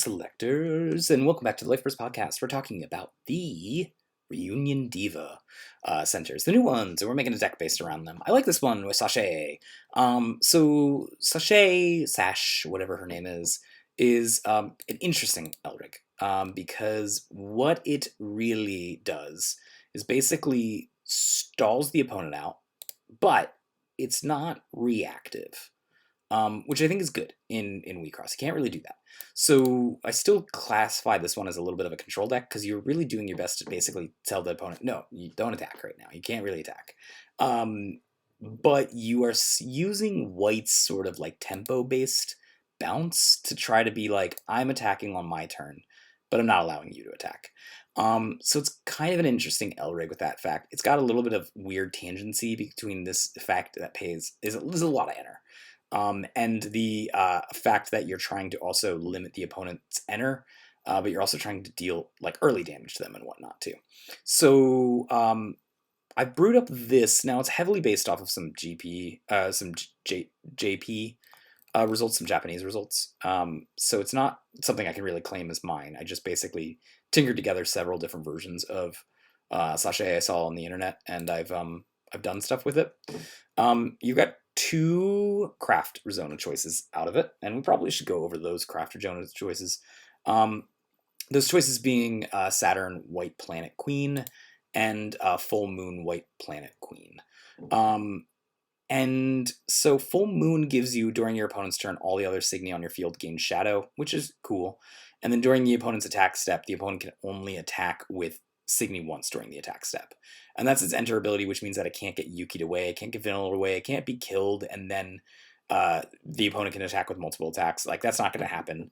Selectors, and welcome back to the Life First Podcast. We're talking about the Reunion Diva centers, the new ones, and we're making a deck based around them. I like this one with Sashe. So Sashe, whatever her name is an interesting Elric, because what it really does is basically stalls the opponent out, but it's not reactive, which I think is good in Wixoss. You can't really do that. So I still classify this one as a little bit of a control deck because you're really doing your best to basically tell the opponent, no, you don't attack right now. You can't really attack. But you are using White's sort of like tempo-based bounce to try to be like, I'm attacking on my turn, but I'm not allowing you to attack. So it's kind of an interesting Elrig with that fact. It's got a little bit of weird tangency between this fact that there's a lot of enter. And the fact that you're trying to also limit the opponent's enter, but you're also trying to deal like early damage to them and whatnot too. So I brewed up this. Now it's heavily based off of some JP results, some Japanese results. So it's not something I can really claim as mine. I just basically tinkered together several different versions of Sashe I saw on the internet, and I've done stuff with it. You've got two craft Rezona choices out of it, and we probably should go over those craft Rezona choices. Those choices being Saturn White Planet Queen and Full Moon White Planet Queen. And so Full Moon gives you, during your opponent's turn, all the other Signy on your field gain Shadow, which is cool. And then during the opponent's attack step, the opponent can only attack with Signy once during the attack step. And that's its enter ability, which means that it can't get Yuki'd away, it can't get Vanilla away, it can't be killed, and then the opponent can attack with multiple attacks. Like, that's not going to happen.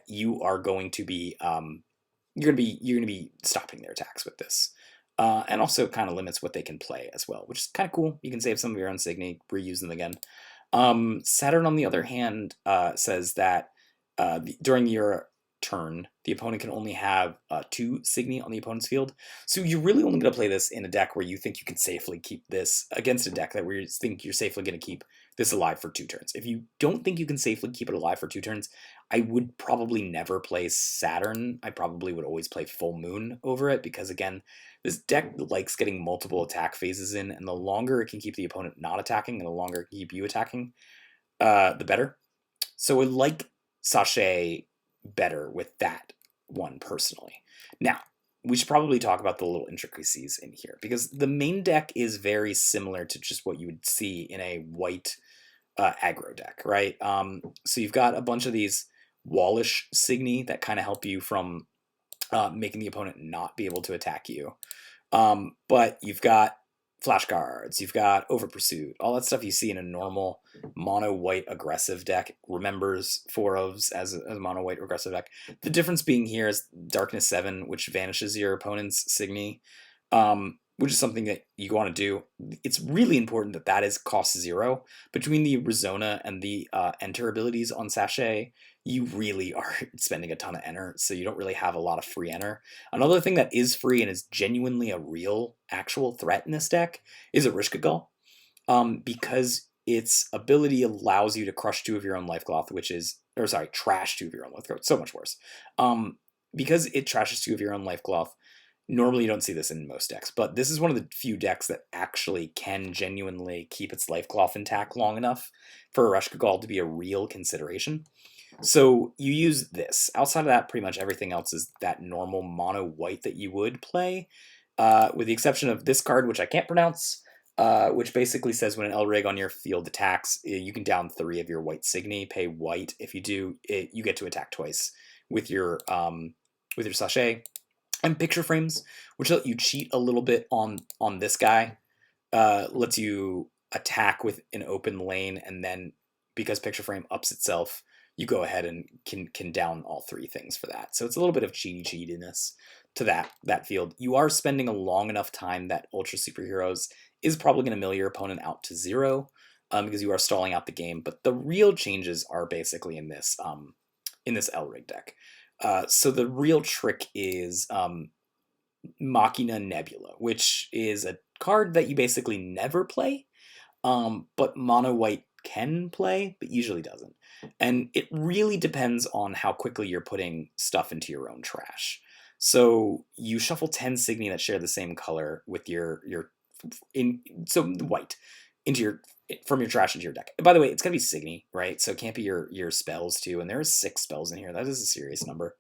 You are going to be you're going to be stopping their attacks with this. And also kind of limits what they can play as well, which is kind of cool. You can save some of your own Signy, reuse them again. Saturn, on the other hand, says that during your turn, the opponent can only have 2 Signy on the opponent's field. So you're really only going to play this in a deck where you think you can safely keep this, against a deck where you think you're safely going to keep this alive for 2 turns. If you don't think you can safely keep it alive for 2 turns, I would probably never play Saturn. I probably would always play Full Moon over it, because again, this deck likes getting multiple attack phases in, and the longer it can keep the opponent not attacking and the longer it can keep you attacking, the better. So I like Sashe better with that one personally. Now, we should probably talk about the little intricacies in here, because the main deck is very similar to just what you would see in a white aggro deck, right? So you've got a bunch of these wallish Signy that kind of help you from making the opponent not be able to attack you. But you've got flash cards, you've got over pursuit, all that stuff you see in a normal mono white aggressive deck remembers 4-ofs as a mono white aggressive deck. The difference being here is Darkness 7, which vanishes your opponent's Signy, which is something that you want to do. It's really important that that is cost 0. Between the Rezona and the enter abilities on Sashe, you really are spending a ton of enter, so you don't really have a lot of free enter. Another thing that is free and is genuinely a real, actual threat in this deck is Erishka Gull, because its ability allows you to crush 2 of your own life cloth, trash 2 of your own life cloth. So much worse. Because it trashes 2 of your own life cloth, normally you don't see this in most decks, but this is one of the few decks that actually can genuinely keep its life cloth intact long enough for Erishka Gull to be a real consideration. So you use this. Outside of that, pretty much everything else is that normal mono white that you would play, with the exception of this card, which I can't pronounce, which basically says when an Elrig on your field attacks, you can down 3 of your white Signy, pay white. If you do, you get to attack twice with your Sashe. And picture frames, which let you cheat a little bit on this guy, lets you attack with an open lane, and then because picture frame ups itself, you go ahead and can down all 3 things for that. So it's a little bit of cheatiness to that field. You are spending a long enough time that Ultra Superheroes is probably going to mill your opponent out to 0, because you are stalling out the game. But the real changes are basically in this Elrig deck. So the real trick is Machina Nebula, which is a card that you basically never play, but mono white can play, but usually doesn't. And it really depends on how quickly you're putting stuff into your own trash. So you shuffle 10 Signy that share the same color with your in so white into your from your trash into your deck. By the way, it's gonna be Signy, right? So it can't be your spells too. And there are 6 spells in here. That is a serious number.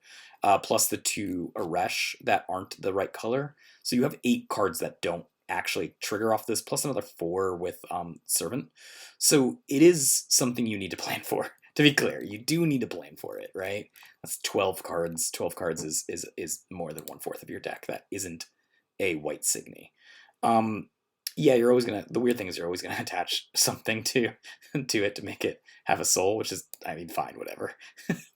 Plus the 2 Aresh that aren't the right color. So you have 8 cards that don't actually trigger off this, plus another 4 with Servant. So it is something you need to plan for. To be clear, you do need to plan for it, right? That's 12 cards. 12 cards is more than 1/4 of your deck. That isn't a white Signy. Yeah, you're always gonna. The weird thing is you're always gonna attach something to it to make it have a soul, which is, I mean, fine, whatever.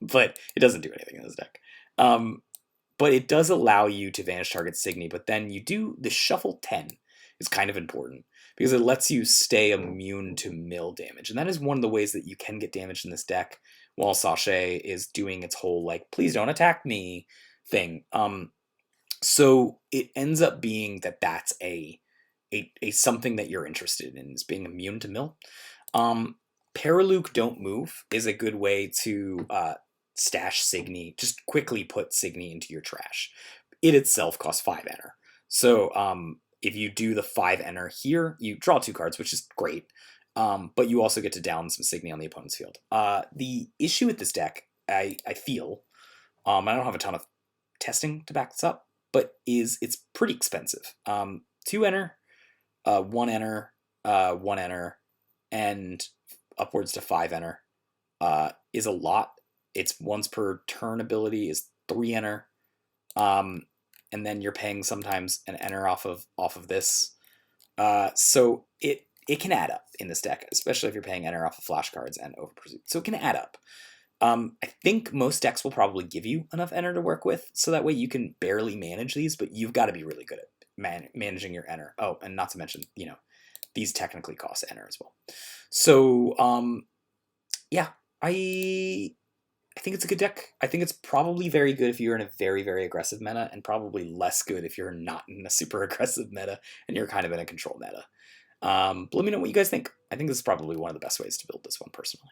But it doesn't do anything in this deck. But it does allow you to vanish target Signy. But then you do the shuffle 10 is kind of important because it lets you stay immune to mill damage, and that is one of the ways that you can get damage in this deck while Sashe is doing its whole like please don't attack me thing. So it ends up being that that's a something that you're interested in is being immune to mill. Paraluke Don't Move is a good way to stash Signy. Just quickly put Signy into your trash. It itself costs 5 enter. So if you do the 5 enter here, you draw 2 cards, which is great. But you also get to down some Signy on the opponent's field. The issue with this deck, I feel, I don't have a ton of testing to back this up, but it's pretty expensive. 2 enter, 1 enter, 1 enter, and upwards to 5 enter is a lot. It's once per turn ability is 3 enter, and then you're paying sometimes an enter off of this. So it can add up in this deck, especially if you're paying enter off of flash cards and over pursuit. So it can add up. I think most decks will probably give you enough enter to work with, so that way you can barely manage these, but you've got to be really good at managing your enter. Oh, and not to mention, these technically cost enter as well. So, yeah, I think it's a good deck. I think it's probably very good if you're in a very, very aggressive meta, and probably less good if you're not in a super aggressive meta and you're kind of in a control meta. But let me know what you guys think. I think this is probably one of the best ways to build this one personally.